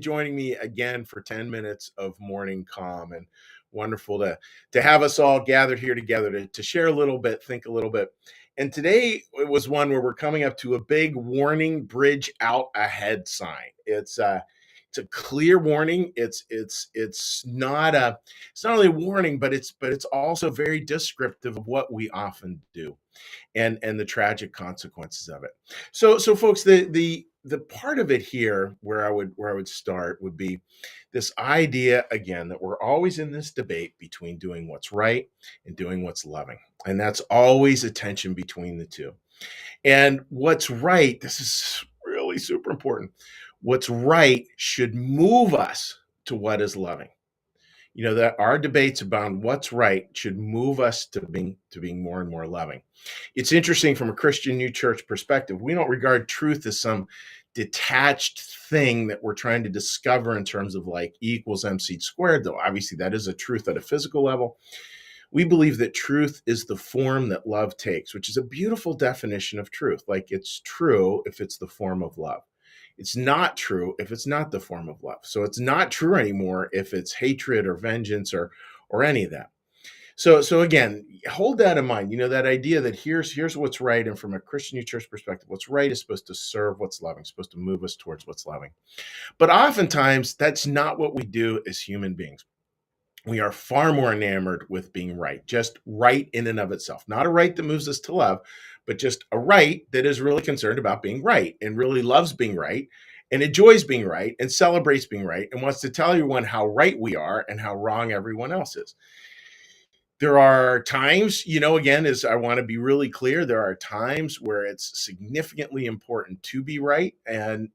Joining me again for 10 minutes of morning calm, and wonderful to have us all gathered here together to share a little bit, think a little bit. And today it was one where we're coming up to a big warning bridge out ahead sign. It's a clear warning. It's not only a warning, but it's also very descriptive of what we often do and the tragic consequences of it. So folks, the part of it here where I would start would be this idea again that we're always in this debate between doing what's right and doing what's loving. And that's always a tension between the two. And what's right, this is really super important. What's right should move us to what is loving. That our debates about what's right should move us to being more and more loving. It's interesting from a Christian New Church perspective. We don't regard truth as some detached thing that we're trying to discover in terms of like E equals MC squared, though obviously that is a truth at a physical level. We believe that truth is the form that love takes, which is a beautiful definition of truth. Like, it's true if it's the form of love. It's not true if it's not the form of love. So it's not true anymore if it's hatred or vengeance or any of that. So again, hold that in mind. That idea that here's what's right, and from a Christian New Church perspective, what's right is supposed to serve what's loving, supposed to move us towards what's loving. But oftentimes that's not what we do as human beings. We are far more enamored with being right, just right in and of itself, not a right that moves us to love, but just a right that is really concerned about being right and really loves being right and enjoys being right and celebrates being right and wants to tell everyone how right we are and how wrong everyone else is. There are times, again, as I want to be really clear, there are times where it's significantly important to be right, and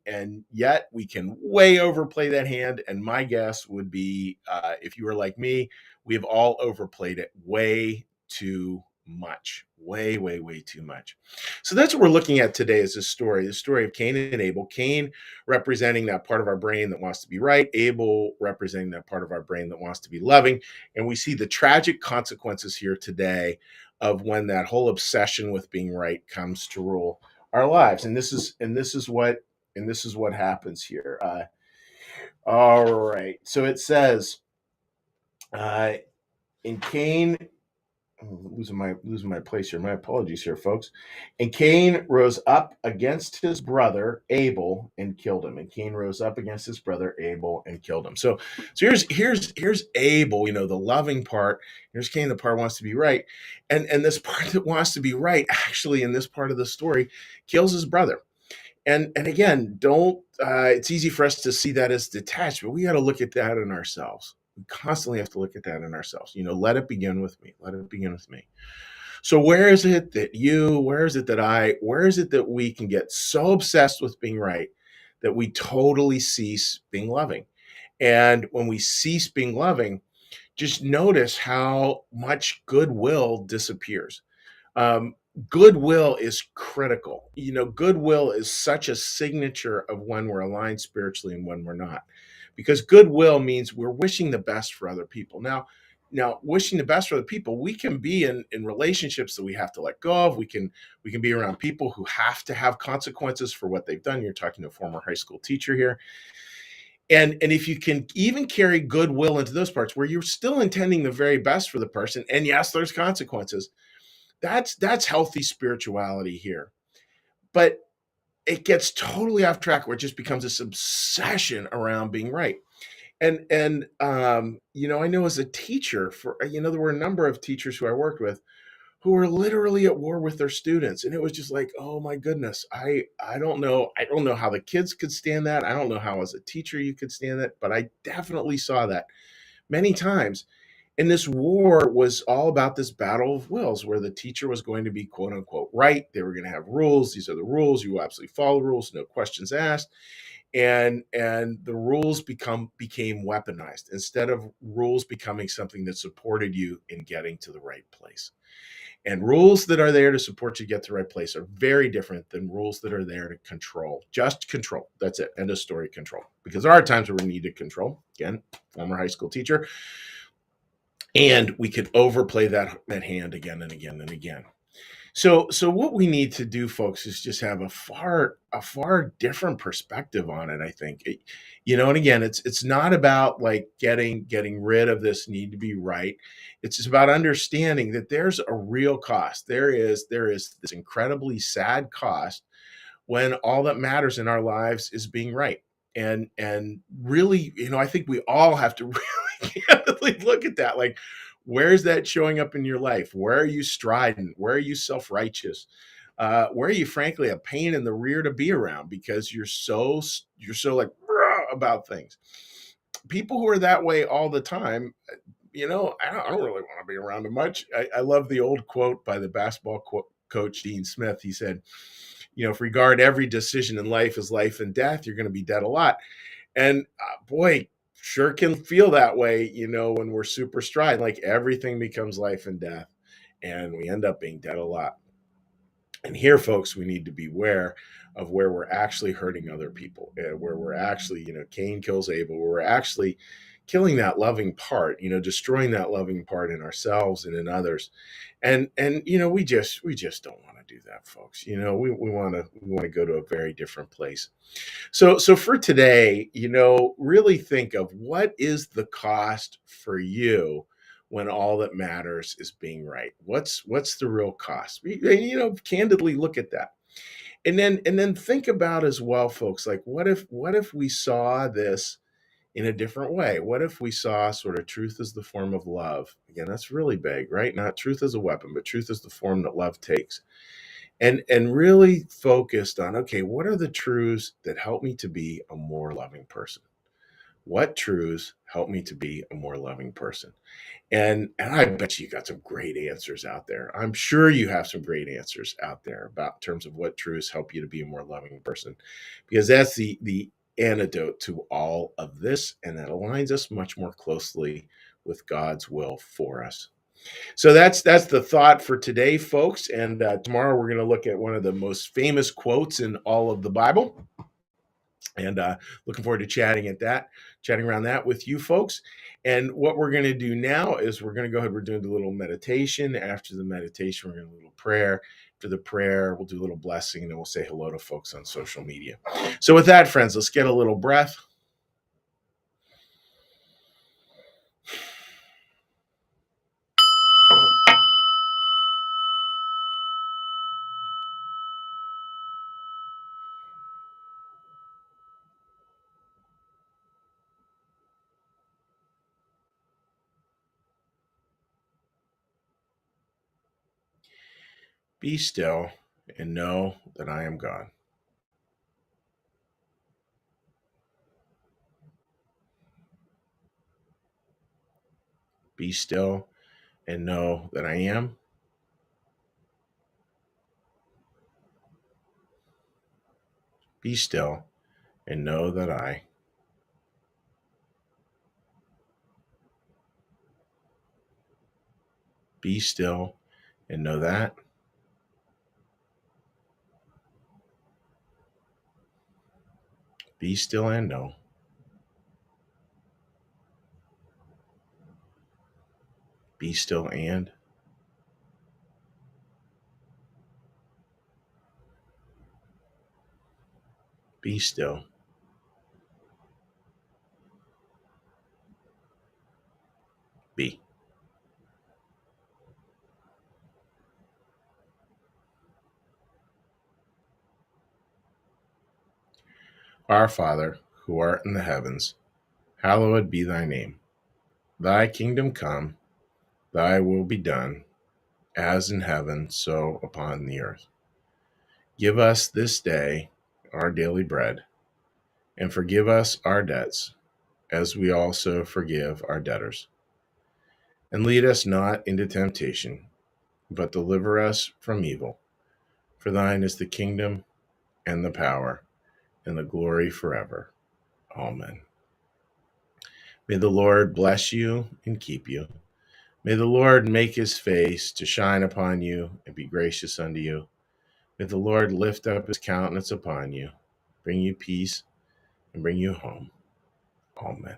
yet we can way overplay that hand. And my guess would be, if you were like me, we have all overplayed it way too much, way, way, way too much. So that's what we're looking at today, is the story of Cain and Abel. Cain representing that part of our brain that wants to be right, Abel representing that part of our brain that wants to be loving. And we see the tragic consequences here today of when that whole obsession with being right comes to rule our lives. And this is what happens here. All right. So it says, uh, in Cain, I'm losing my place here. My apologies here, folks. And Cain rose up against his brother Abel and killed him. And Cain rose up against his brother Abel and killed him. So here's Abel, the loving part. Here's Cain, the part wants to be right, and this part that wants to be right, actually, in this part of the story, kills his brother. And again, don't. It's easy for us to see that as detached, but we got to look at that in ourselves. We constantly have to look at that in ourselves. Let it begin with me. Let it begin with me. So where is it that we can get so obsessed with being right that we totally cease being loving? And when we cease being loving, just notice how much goodwill disappears. Um, Goodwill is critical. Goodwill is such a signature of when we're aligned spiritually and when we're not, because goodwill means we're wishing the best for other people. Now, wishing the best for other people, we can be in relationships that we have to let go of. We can be around people who have to have consequences for what they've done. You're talking to a former high school teacher here. And if you can even carry goodwill into those parts where you're still intending the very best for the person, and yes, there's consequences, that's healthy spirituality here. But it gets totally off track where it just becomes this obsession around being right. And I know as a teacher, there were a number of teachers who I worked with who were literally at war with their students, and it was just like, oh my goodness, I don't know how the kids could stand that. I don't know how as a teacher you could stand that, but I definitely saw that many times. And this war was all about this battle of wills where the teacher was going to be quote unquote right. They were going to have rules. These are the rules. You absolutely follow the rules, no questions asked. And the rules became weaponized instead of rules becoming something that supported you in getting to the right place. And rules that are there to support you get to the right place are very different than rules that are there to control. Just control. That's it. End of story. Control. Because there are times where we need to control. Again, former high school teacher. And we could overplay that hand again and again and again. So what we need to do, folks, is just have a far different perspective on it. I think, and again, it's not about like getting rid of this need to be right. It's just about understanding that there's a real cost. There is this incredibly sad cost when all that matters in our lives is being right. And really, I think we all have to really candidly look at that. Like, where's that showing up in your life? Where are you strident? Where are you self-righteous? Where are you, frankly, a pain in the rear to be around because you're so like about things. People who are that way all the time, I don't really want to be around them much. I love the old quote by the basketball coach Dean Smith. He said, if regard every decision in life as life and death, you're going to be dead a lot. And boy, sure can feel that way, when we're super stride, like everything becomes life and death, and we end up being dead a lot. And here, folks, we need to beware of where we're actually hurting other people, where we're actually, Cain kills Abel, where we're actually killing that loving part, destroying that loving part in ourselves and in others. And we just don't want to do that, folks. We want to go to a very different place. So for today, really think of what is the cost for you when all that matters is being right. What's the real cost? Candidly look at that. And then think about as well, folks, like what if we saw this in a different way? What if we saw sort of truth as the form of love? Again, that's really big, right? Not truth as a weapon, but truth as the form that love takes. And really focused on, okay, what are the truths that help me to be a more loving person? What truths help me to be a more loving person? And I bet you got some great answers out there. I'm sure you have some great answers out there about in terms of what truths help you to be a more loving person, because that's the antidote to all of this, and that aligns us much more closely with God's will for us. So that's the thought for today, folks. And tomorrow we're going to look at one of the most famous quotes in all of the Bible. And looking forward to chatting around that with you folks. And what we're going to do now is we're going to go ahead. We're doing a little meditation. After the meditation, we're going to do a little prayer. After the prayer, we'll do a little blessing, and then we'll say hello to folks on social media. So with that, friends, let's get a little breath. Be still and know that I am God. Be still and know that I am. Be still and know that I. Be still and know that. Be still and know. Be still and. Be still. Be. Our Father, who art in the heavens, hallowed be thy name. Thy kingdom come, thy will be done, as in heaven, so upon the earth. Give us this day our daily bread, and forgive us our debts, as we also forgive our debtors. And lead us not into temptation, but deliver us from evil. For thine is the kingdom, and the power, and the glory forever. Amen. May the Lord bless you and keep you. May the Lord make his face to shine upon you and be gracious unto you. May the Lord lift up his countenance upon you, bring you peace, and bring you home. Amen.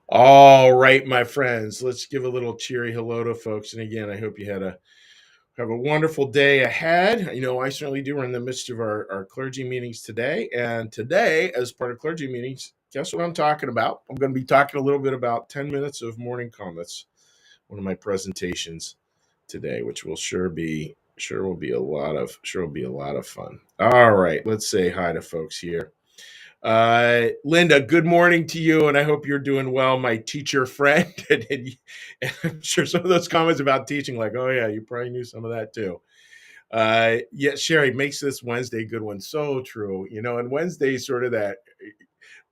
All right, my friends, let's give a little cheery hello to folks. And again, I hope you had a Have a wonderful day ahead. You know, I certainly do. We're in the midst of our clergy meetings today. And today, as part of clergy meetings, guess what I'm talking about? I'm going to be talking a little bit about 10 minutes of morning comments, one of my presentations today, which will will be a lot of fun. All right, let's say hi to folks here. Linda, good morning to you, and I hope you're doing well, my teacher friend. And I'm sure some of those comments about teaching, like, oh yeah, you probably knew some of that too. Yeah, Sherry makes this Wednesday a good one. So true, you know. And Wednesday sort of that.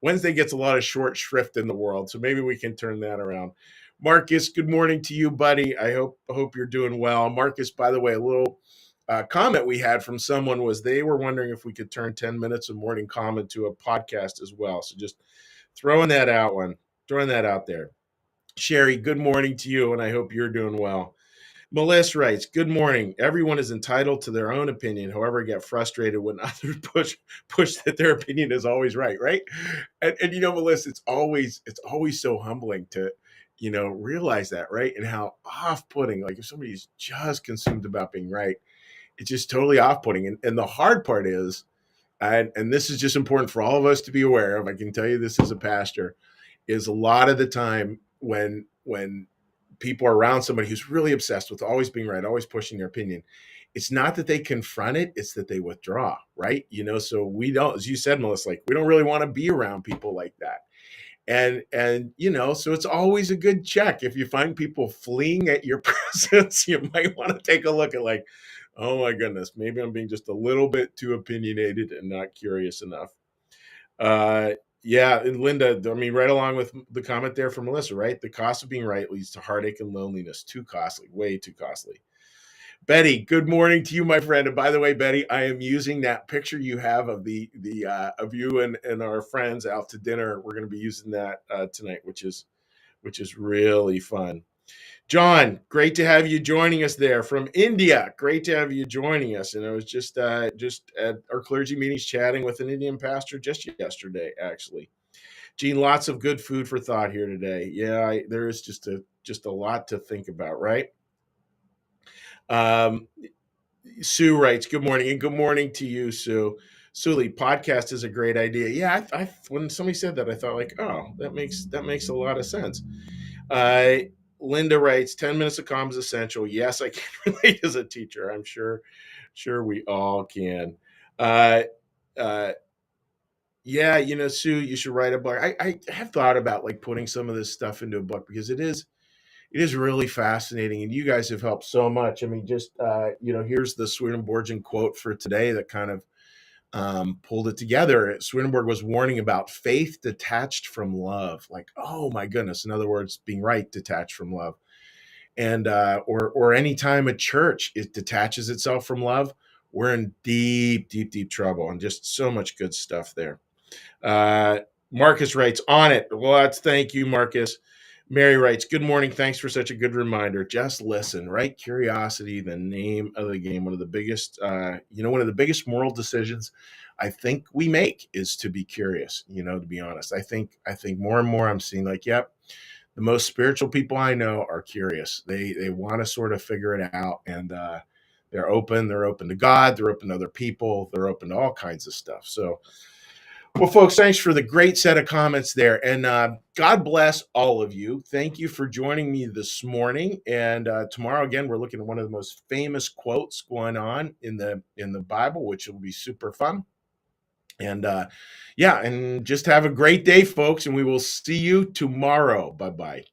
Wednesday gets a lot of short shrift in the world, so maybe we can turn that around. Marcus, good morning to you, buddy. I hope you're doing well. Marcus, by the way, a little comment we had from someone was they were wondering if we could turn 10 minutes of morning comment to a podcast as well. So just throwing that out there. Sherry, good morning to you, and I hope you're doing well. Melissa writes, good morning. Everyone is entitled to their own opinion. However, I get frustrated when others push that their opinion is always right? And you know, Melissa, it's always so humbling to, you know, realize that, right? And how off-putting, like if somebody's just consumed about being right, it's just totally off-putting. And the hard part is, and this is just important for all of us to be aware of, I can tell you this as a pastor, is a lot of the time when people are around somebody who's really obsessed with always being right, always pushing their opinion, it's not that they confront it, it's that they withdraw, right? You know, so we don't, as you said, Melissa, like we don't really want to be around people like that. And you know, so it's always a good check. If you find people fleeing at your presence, you might want to take a look at like, oh my goodness, maybe I'm being just a little bit too opinionated and not curious enough. Uh, yeah, and Linda, I mean, right along with the comment there from Melissa, right? The cost of being right leads to heartache and loneliness. Too costly, way too costly. Betty, good morning to you, my friend. And by the way, Betty, I am using that picture you have of the of you and our friends out to dinner. We're going to be using that tonight, which is really fun. John, great to have you joining us there from India. Great to have you joining us. And I was just at our clergy meetings chatting with an Indian pastor just yesterday, actually. Gene, lots of good food for thought here today. Yeah, there is just a lot to think about, right? Um, Sue writes, "Good morning," and good morning to you, Sue. Suli, podcast is a great idea. Yeah, I when somebody said that, I thought like, oh, that makes a lot of sense. Uh, Linda writes, 10 minutes of calm is essential. Yes, I can relate as a teacher. I'm sure we all can. Uh, uh, yeah, you know, Sue, you should write a book. I have thought about like putting some of this stuff into a book because it is really fascinating, and you guys have helped so much. I mean, just you know, here's the Swedenborgian quote for today that kind of pulled it together. Swedenborg was warning about faith detached from love. Like, oh my goodness! In other words, being right detached from love, and or any time a church it detaches itself from love, we're in deep, deep, deep trouble. And just so much good stuff there. Uh, Marcus writes, on it. Well, that's thank you, Marcus. Mary writes, good morning. Thanks for such a good reminder. Just listen, right? Curiosity, the name of the game. One of the biggest moral decisions I think we make is to be curious, you know, to be honest. I think more and more I'm seeing like, yep, the most spiritual people I know are curious. They want to sort of figure it out, and they're open to God, they're open to other people, they're open to all kinds of stuff. So well, folks, thanks for the great set of comments there. And God bless all of you. Thank you for joining me this morning. And tomorrow, again, we're looking at one of the most famous quotes going on in the Bible, which will be super fun. And yeah, and just have a great day, folks. And we will see you tomorrow. Bye-bye.